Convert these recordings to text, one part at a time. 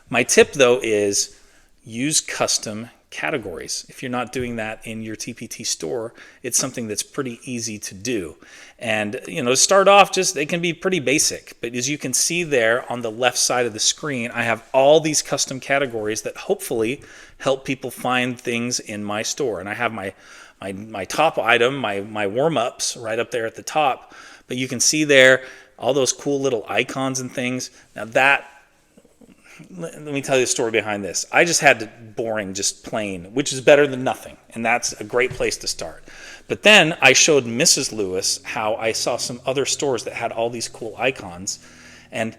My tip though is use custom categories. If you're not doing that in your TPT store, it's something that's pretty easy to do. And to start off, just they can be pretty basic, but as you can see there on the left side of the screen, I have all these custom categories that hopefully help people find things in my store. And I have my top item, my warm-ups right up there at the top. But you can see there all those cool little icons and things. Now that, let me tell you the story behind this. I just had boring, just plain, which is better than nothing, and that's a great place to start. But then I showed Mrs. Lewis how I saw some other stores that had all these cool icons, and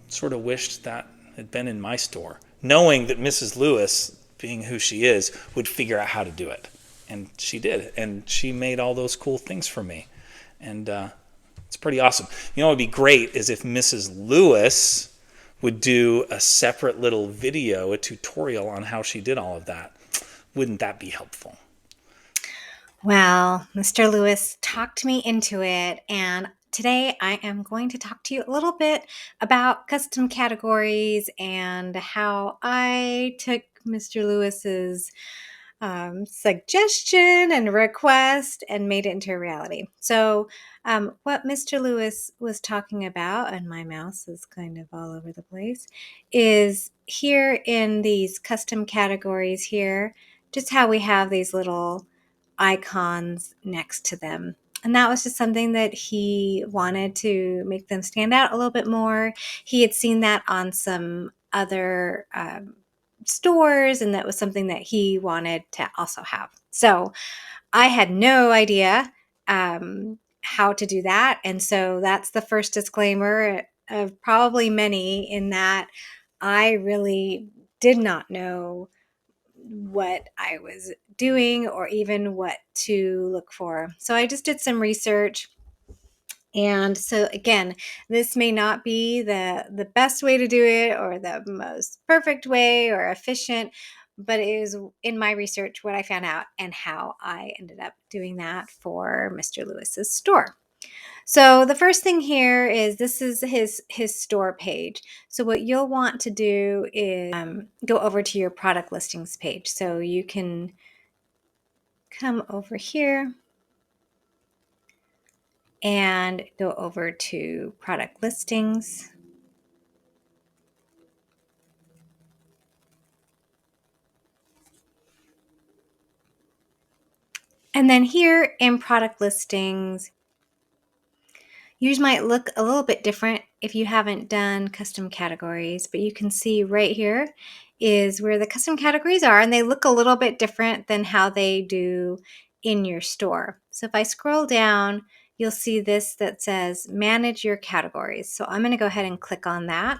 sort of wished that had been in my store, knowing that Mrs. Lewis, being who she is, would figure out how to do it, and she did, and she made all those cool things for me, and it's pretty awesome. What would be great is if Mrs. Lewis would do a separate little video, a tutorial on how she did all of that. Wouldn't that be helpful? Well, Mr. Lewis talked me into it, and today I am going to talk to you a little bit about custom categories and how I took Mr. Lewis's suggestion and request and made it into a reality. So, what Mr. Lewis was talking about, and my mouse is kind of all over the place, is here in these custom categories here, just how we have these little icons next to them. And that was just something that he wanted to make them stand out a little bit more. He had seen that on some other stores, and that was something that he wanted to also have. So I had no idea how to do that. And so that's the first disclaimer of probably many, in that I really did not know what I was doing or even what to look for. So I just did some research. And so again, this may not be the best way to do it or the most perfect way or efficient, but it is in my research what I found out and how I ended up doing that for Mr. Lewis's store. So the first thing here is this is his store page. So what you'll want to do is go over to your product listings page. So you can come over here and go over to product listings. And then here in product listings, yours might look a little bit different if you haven't done custom categories, but you can see right here is where the custom categories are, and they look a little bit different than how they do in your store. So if I scroll down, you'll see this that says manage your categories. So I'm going to go ahead and click on that.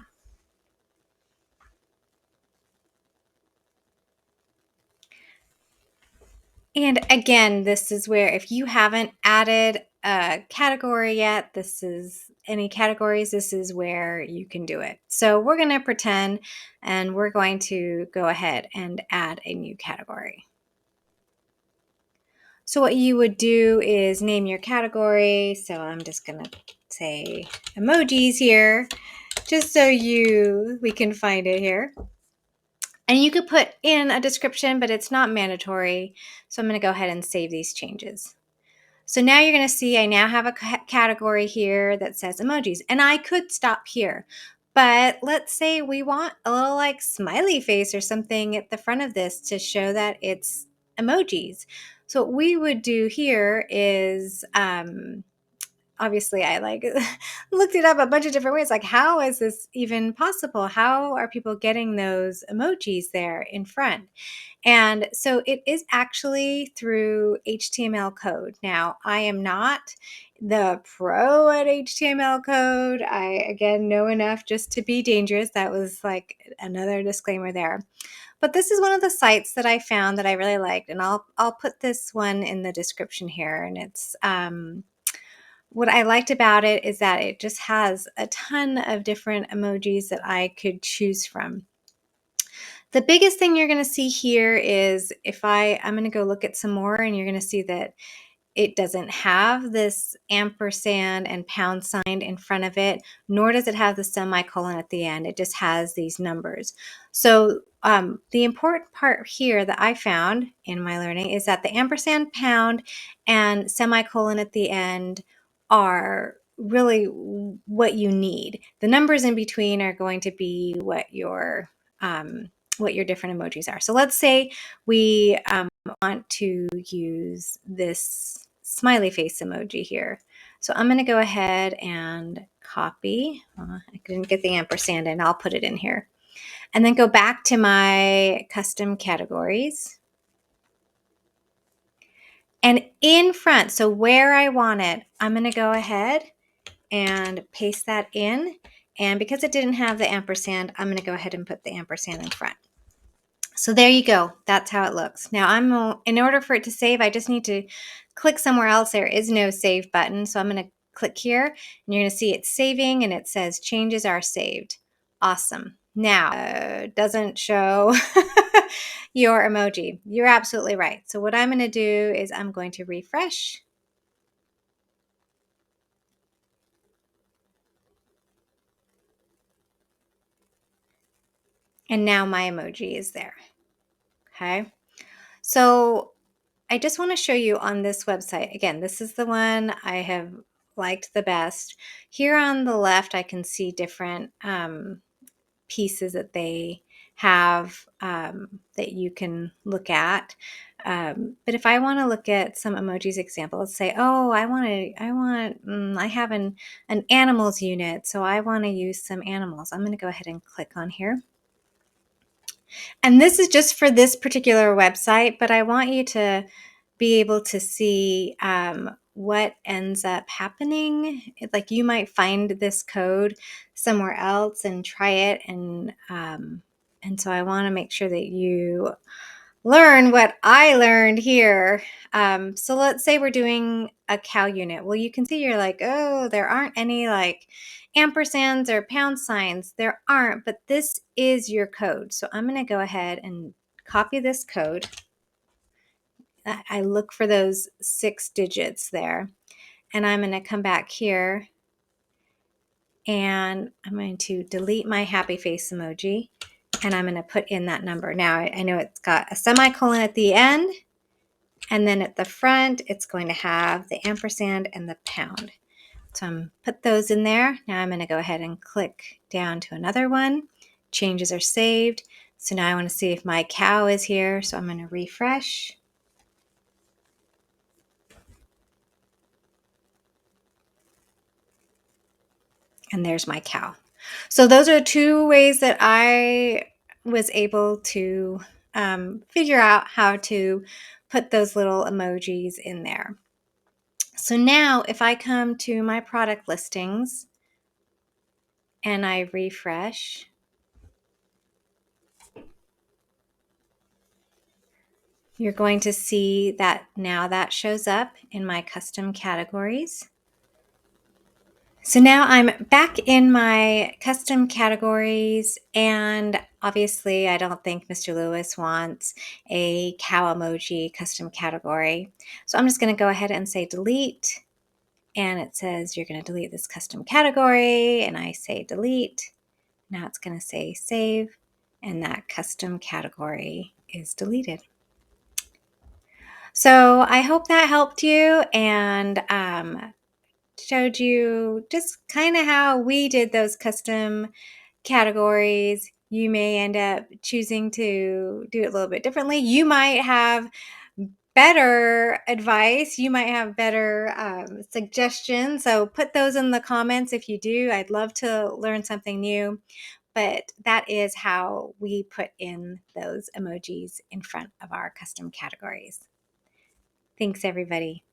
And again, this is where if you haven't added a category yet, this is any categories, this is where you can do it. So we're going to pretend and we're going to go ahead and add a new category. So what you would do is name your category. So I'm just going to say emojis here, just so we can find it here. And you could put in a description, but it's not mandatory. So I'm going to go ahead and save these changes. So now you're going to see I now have a category here that says emojis, and I could stop here. But let's say we want a little like smiley face or something at the front of this to show that it's emojis. So what we would do here is obviously I looked it up a bunch of different ways. Like, how is this even possible? How are people getting those emojis there in front? And so it is actually through HTML code. Now, I am not the pro at HTML code. I, again, know enough just to be dangerous. That was like another disclaimer there. But this is one of the sites that I found that I really liked, and I'll put this one in the description here. And it's what I liked about it is that it just has a ton of different emojis that I could choose from. The biggest thing you're going to see here is I'm going to go look at some more, and you're going to see that it doesn't have this ampersand and pound sign in front of it, nor does it have the semicolon at the end. It just has these numbers. So the important part here that I found in my learning is that the ampersand, pound, and semicolon at the end are really what you need. The numbers in between are going to be what your different emojis are. So let's say we want to use this smiley face emoji here. So I'm going to go ahead and copy. I didn't get the ampersand in. I'll put it in here. And then go back to my custom categories. And in front, so where I want it, I'm going to go ahead and paste that in. And because it didn't have the ampersand, I'm going to go ahead and put the ampersand in front. So there you go. That's how it looks. Now in order for it to save, I just need to click somewhere else. There is no save button. So I'm going to click here and you're going to see it's saving and it says changes are saved. Awesome. Now, doesn't show your emoji. You're absolutely right. So what I'm going to do is I'm going to refresh. And now my emoji is there. Okay. So I just want to show you on this website. Again, this is the one I have liked the best. Here on the left, I can see different pieces that they have that you can look at. But if I want to look at some emojis example, let's say, oh, I have an animals unit, so I want to use some animals. I'm going to go ahead and click on here. And this is just for this particular website, but I want you to be able to see what ends up happening. Like you might find this code somewhere else and try it. And so I want to make sure that you learn what I learned here. So let's say we're doing a cow unit. Well, you can see you're like, oh, there aren't any like ampersands or pound signs. There aren't, but this is your code. So I'm going to go ahead and copy this code. I look for those 6 digits there. And I'm going to come back here and I'm going to delete my happy face emoji and I'm going to put in that number. Now I know it's got a semicolon at the end and then at the front it's going to have the ampersand and the pound. So I'm put those in there. Now I'm going to go ahead and click down to another one. Changes are saved. So now I want to see if my cow is here. So I'm going to refresh. And there's my cow. So those are 2 ways that I was able to figure out how to put those little emojis in there. So now if I come to my product listings and I refresh, you're going to see that now that shows up in my custom categories. So now I'm back in my custom categories, and obviously I don't think Mr. Lewis wants a cow emoji custom category. So I'm just going to go ahead and say delete, and it says you're going to delete this custom category, and I say delete. Now it's going to say save, and that custom category is deleted. So I hope that helped you and showed you just kind of how we did those custom categories. You may end up choosing to do it a little bit differently. You might have better advice. You might have better suggestions. So put those in the comments if you do. I'd love to learn something new. But that is how we put in those emojis in front of our custom categories. Thanks, everybody.